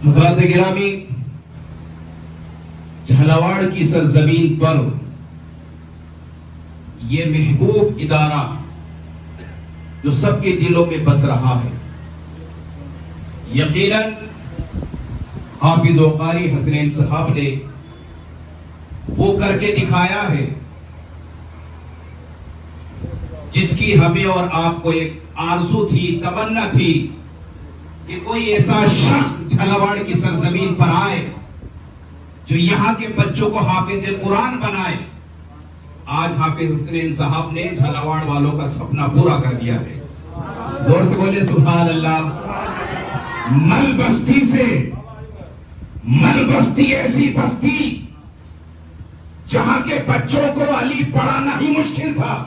حضرات گرامی، جھلاواڑ کی سرزمین پر یہ محبوب ادارہ جو سب کے دلوں میں بس رہا ہے، یقیناً حافظ و قاری حسنین صاحب نے وہ کر کے دکھایا ہے جس کی ہمیں اور آپ کو ایک آرزو تھی، تمنا تھی کہ کوئی ایسا شخص جھلاواڑ کی سرزمین پر آئے جو یہاں کے بچوں کو حافظ قرآن بنائے۔ آج حافظ حسنین صاحب نے جھلاواڑ والوں کا سپنا پورا کر دیا ہے۔ زور سے بولے سبحان اللہ۔ مل بستی سے، مل بستی ایسی بستی جہاں کے بچوں کو علی پڑھانا ہی مشکل تھا،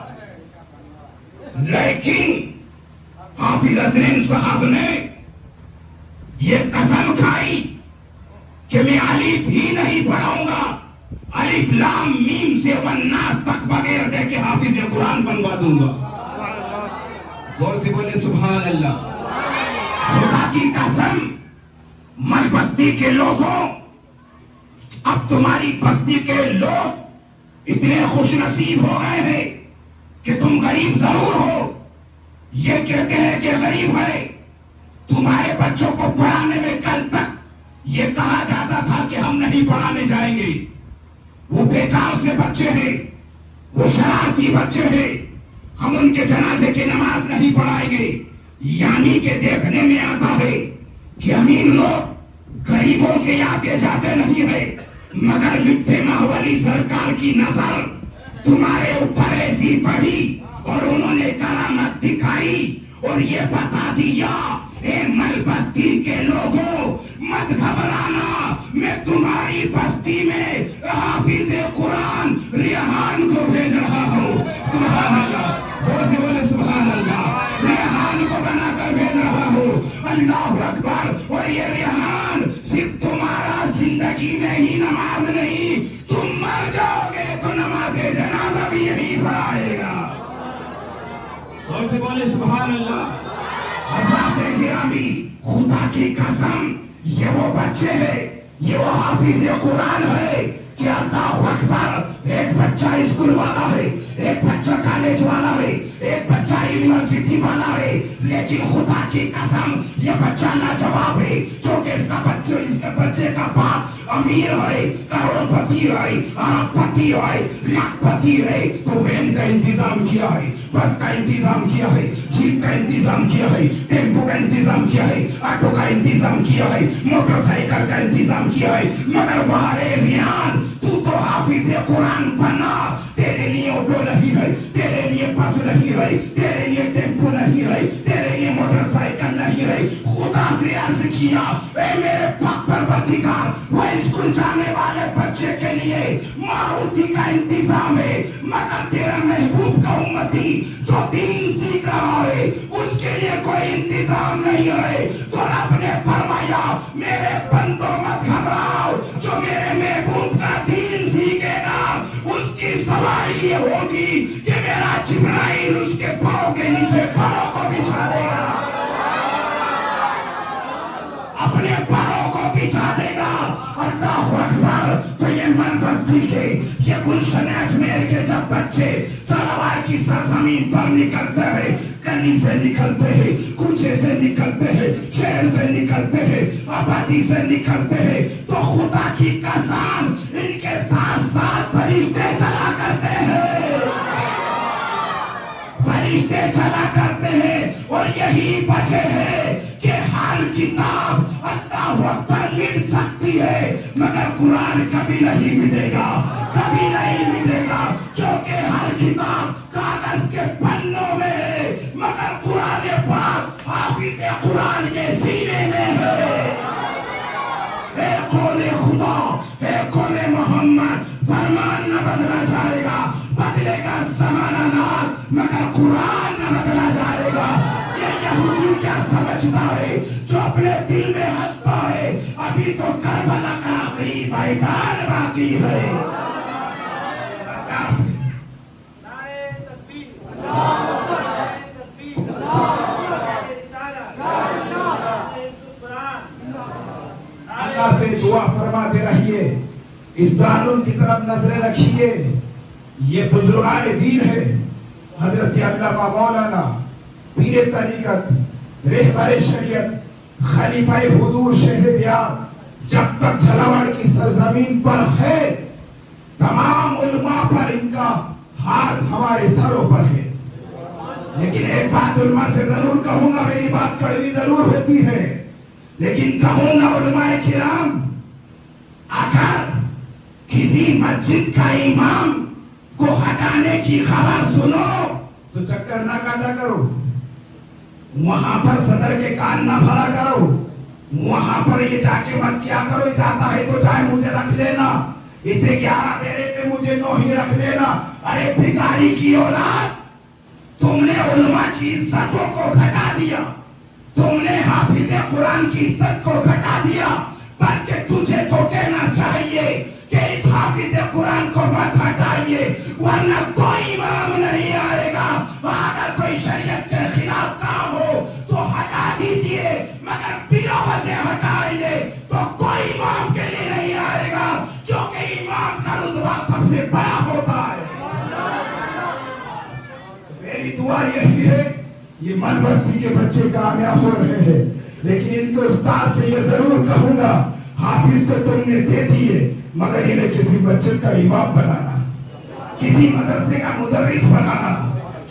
لیکن حافظ حسنین صاحب نے یہ قسم کھائی کہ میں الف ہی نہیں پڑھاؤں گا، الف لام میم سے والناس تک بغیر دیکھے حافظ قرآن بنوا دوں گا۔ زور سے بولے سبحان اللہ۔ خدا کی قسم، مل بستی کے لوگوں، اب تمہاری بستی کے لوگ اتنے خوش نصیب ہو گئے ہیں کہ تم غریب ضرور ہو، یہ کہتے ہیں کہ غریب ہے۔ تمہارے بچوں کو پڑھانے میں کل تک یہ کہا جاتا تھا کہ ہم نہیں پڑھانے جائیں گے، وہ بیکار سے بچے ہیں، وہ شرارتی بچے ہیں، ہم ان کے جنازے کی نماز نہیں پڑھائیں گے۔ یعنی کہ دیکھنے میں آتا ہے کہ امیر لوگ غریبوں کے آگے جاتے نہیں ہیں، مگر لطف ماہولی سرکار کی نظر تمہارے اوپر ایسی پڑی اور انہوں نے کرامت دکھائی اور یہ بتا دیا، اے مل بستی کے لوگوں مت گھبرانا، میں تمہاری بستی میں حافظ قرآن ریحان کو بھیج رہا ہوں۔ سبحان اللہ، زور سے بولے سبحان اللہ۔ ریحان کو بنا کر بھیج رہا ہوں، اللہ اکبر۔ اور یہ ریحان صرف تمہارا زندگی میں ہی نماز نہیں، تم مر جاؤ گے تو نماز جنازہ بھی یہی پڑھائے گا۔ زور سے بولے سبحان اللہ۔ حضرات گرامی، خدا کی قسم، یہ وہ بچے ہیں، یہ وہ حافظ قرآن ہے کہ اللہ اکبر، ایک بچہ اسکول والا ہے، ایک بچہ کالج والا ہے، ایک بچہ یونیورسٹی والا ہے، لیکن خدا کی قسم یہ بچہ لاجواب ہے، کیونکہ اس کے بچے کا باپ امیر ہے، کروڑ پتی ہے، ارب پتی ہے، لاکھ پتی ہے، تو وین کا انتظام کیا ہے، بس کا انتظام کیا ہے، جیپ کا انتظام کیا ہے، ٹیمپو کا انتظام کیا ہے، آٹو کا انتظام کیا ہے، موٹر سائیکل کا انتظام کیا ہے، مگر وہارے ریان تو حافظ قرآن بنا، تیرے لیے آٹو نہیں ہے، تیرے لیے بس نہیں ہے، تیرے لیے ٹیمپو نہیں ہے، تیرے لیے موٹر سائیکل نہیں ہے۔ خدا سے عرض کیا، اے میرے پاک پروردگار، وہ اسکول جانے والے بچے کے لیے ماروتی کا انتظام ہے، مگر تیرا محبوب کا امتی جو دین سیکھ رہا ہے اس کے لیے کوئی انتظام نہیں ہے۔ تو رب نے فرمایا، میرے بندوں مت گھبراؤ، جو میرے محبوب کا دین سیکھے گا اس کی سواری یہ ہوگی کہ میرا جبرائیل اس کے پاؤں کے نیچے پروں کو بچھا دے گا، اپنے پروں کو بچھا دے گا۔ اللہ اکبر۔ تو یہ مل بستی کے، یہ گلشن اجمیر کے جب بچے جھلاواڑ کی سرزمین پر نکلتے ہیں، گلی سے نکلتے ہیں، کوچے سے نکلتے ہیں، شہر سے نکلتے ہیں، آبادی سے نکلتے ہیں، تو خدا کی قسم ان کے ساتھ ساتھ فرشتے چلا کرتے ہیں، فرشتے چلا کرتے ہیں۔ اور یہی وجہ ہے کہ ہر کتاب اللہ اکبر مٹ سکتی ہے مگر قرآن کبھی نہیں مٹے گا، کبھی نہیں مٹے گا، کیونکہ ہر کتاب کاغذ کے پنوں میں ہے مگر قرآن پاک حافظ قرآن کے سینے میں ہے۔ اے قول خدا، اے قول محمد، فرمان نہ بدلا جائے گا، بدلے گا زمانہ نہ مگر قرآن نہ بدلا جائے گا۔ یہ یہودی کیا سمجھتا ہے جو اپنے دل میں ہنستا ہے، ابھی تو کربلا کا آخری میدان باقی ہے۔ اللہ سے دعا فرماتے رہیے، اس دارالعلوم کی طرف نظریں رکھیے. یہ بزرگان دین ہے، حضرت علامہ مولانا پیر طریقت رہبر شریعت خلیفہ حضور شہر بیار جب تک جھلاوڑ کی سرزمین پر ہے، تمام علماء پر ان کا ہاتھ ہمارے سروں پر ہے. لیکن ایک بات علماء سے ضرور کہوں گا، میری بات کڑوی ضرور ہوتی ہے لیکن کہوں گا، علماء کرام اگر کسی مسجد کا امام کو ہٹانے کی خبر سنو تو چکر نہ کاٹا کرو، وہاں پر صدر کے کان نہ بھرا کرو، وہاں پر یہ جا کے مت کیا کرو، چاہتا ہے تو چاہے مجھے رکھ لینا، اسے 11 دے رہے تھے مجھے 9 ہی رکھ لینا. ارے بھکاری کی اولاد، تم نے علماء کی عزتوں کو گھٹا دیا، تم نے حافظ قرآن کی عزت کو گھٹا دیا. بلکہ تجھے تو کہنا چاہیے کہ اس حافظ قرآن کو مت ہٹائیے ورنہ کوئی امام نہیں آئے گا. اگر کوئی شریعت کے خلاف کام ہو تو ہٹا دیجئے، مگر بلا وجہ ہٹائیں گے تو کوئی امام کے لیے نہیں آئے گا، کیونکہ امام کا رتبہ سب سے بڑا ہوتا ہے. میری دعا یہی ہے، یہ من بستی کے بچے کامیاب ہو رہے ہیں لیکن ان کے استاد سے یہ ضرور کہوں گا، حافظ تو تم نے دے دیے مگر انہیں کسی بچے کا امام بنانا، کسی مدرسے کا مدرس بنانا،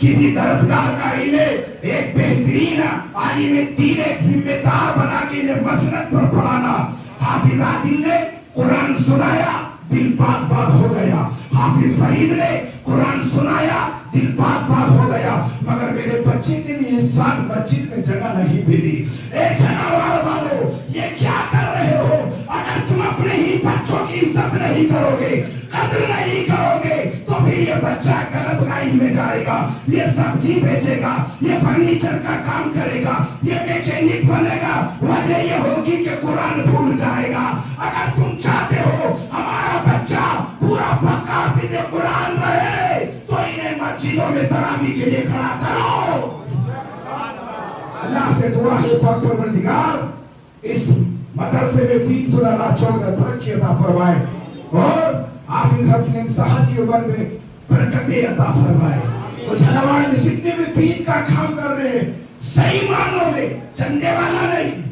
کسی درسگاہ کا انہیں ایک بہترین عالم دین ایک ذمہ دار بنا کے انہیں مسند پر پڑھانا. حافظ عادل نے قرآن سنایا، دل پاک باغ ہو گیا. حافظ فرید نے قرآن سنایا، دل پاک باغ ہو گیا. مگر میرے بچے کے لیے اس سال مسجد میں جگہ نہیں ملی. اے جناوار والو، یہ کیا کر رہے ہو؟ اگر تم اپنے ہی بچوں کی عزت نہیں کرو گے، قدر نہیں کرو گے تو پھر یہ بچہ غلط لائن میں جائے گا، یہ سبزی بیچے گا، یہ فرنیچر کا کام کرے گا، یہ میکینک بنے گا. وجہ یہ ہوگی کہ قرآن بھول جائے گا. اگر تم چاہتے ہو ہمارا بچہ پورا پکا حافظ قرآن رہے تو انہیں مسجدوں میں تراویح کے لیے کھڑا کرو. اللہ سے دعا ہے پاک پروردگار اس مدرسے میں 3 دلہا چوگا ترقی عطا فرمائے اور حافظ حسن صاحب کی عمر میں برکتیں عطا فرمائے. اور جھلاوڑ میں جتنے بھی دین کا کام کر رہے ہیں صحیح معنوں میں چندے والا نہیں،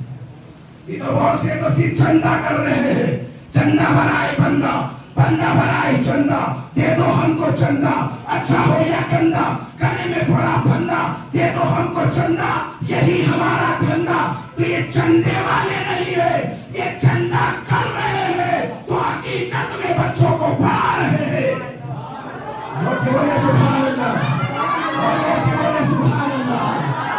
ادھر اور سے تو صرف چندہ کر رہے ہیں. چندہ بنائے بندہ، بندہ بنائے چندہ، دے دو ہم کو چندہ، اچھا ہو یا گندا، گلے میں پڑا بندہ، دے دو ہم کو چندہ، یہی ہمارا دھندا. تو یہ چندے والے نہیں ہے، یہ چندہ کر رہے ہیں تو حقیقت میں بچوں کو پڑھا رہے ہیں. زور سے بولے سبحان اللہ، زور سے بولے سبحان اللہ.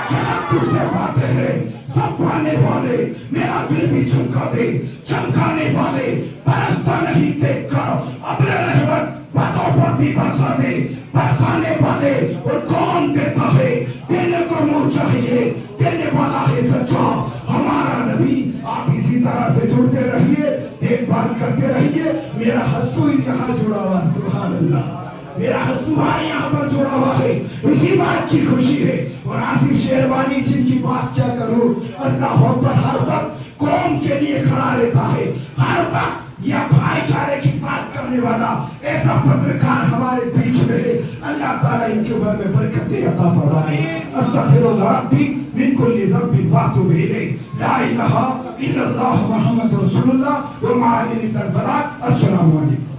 جنت تجھ سے باتیں ہیں سب پانے والے، میرا دل بھی چمکا دے، چمکانے والے برستا نہیں دیکھ کر ابر رحمت باتوں پر بھی برسا دے. برسانے والے اور کون دیتا ہے، دینے کو منہ چاہیے، دینے والا ہے سچا ہمارا نبی. آپ اسی طرح سے جڑتے رہیے، دیکھ بھال کرتے رہیے. میرا حسو یہاں جڑا ہوا، سبحان اللہ، میرا حسو بھائی یہاں پر جڑا ہوا ہے، اسی بات کی خوشی ہے. اور آصف شیروانی جن کی بات کیا کروں، اللہ اکبر، ہر وقت قوم کے لیے کھڑا رہتا ہے، ہر وقت یہ بھائی چارے کی بات کرنے والا ایسا پترکار ہمارے بیچ میں ہے. اللہ تعالیٰ ان کے عمر میں برکتیں عطا فرمائے. استغفر اللہ ربی من کل ذنب واتوب الیہ. لا الہ الا اللہ محمد رسول اللہ وما علیہ البلاغ. السلام علیکم.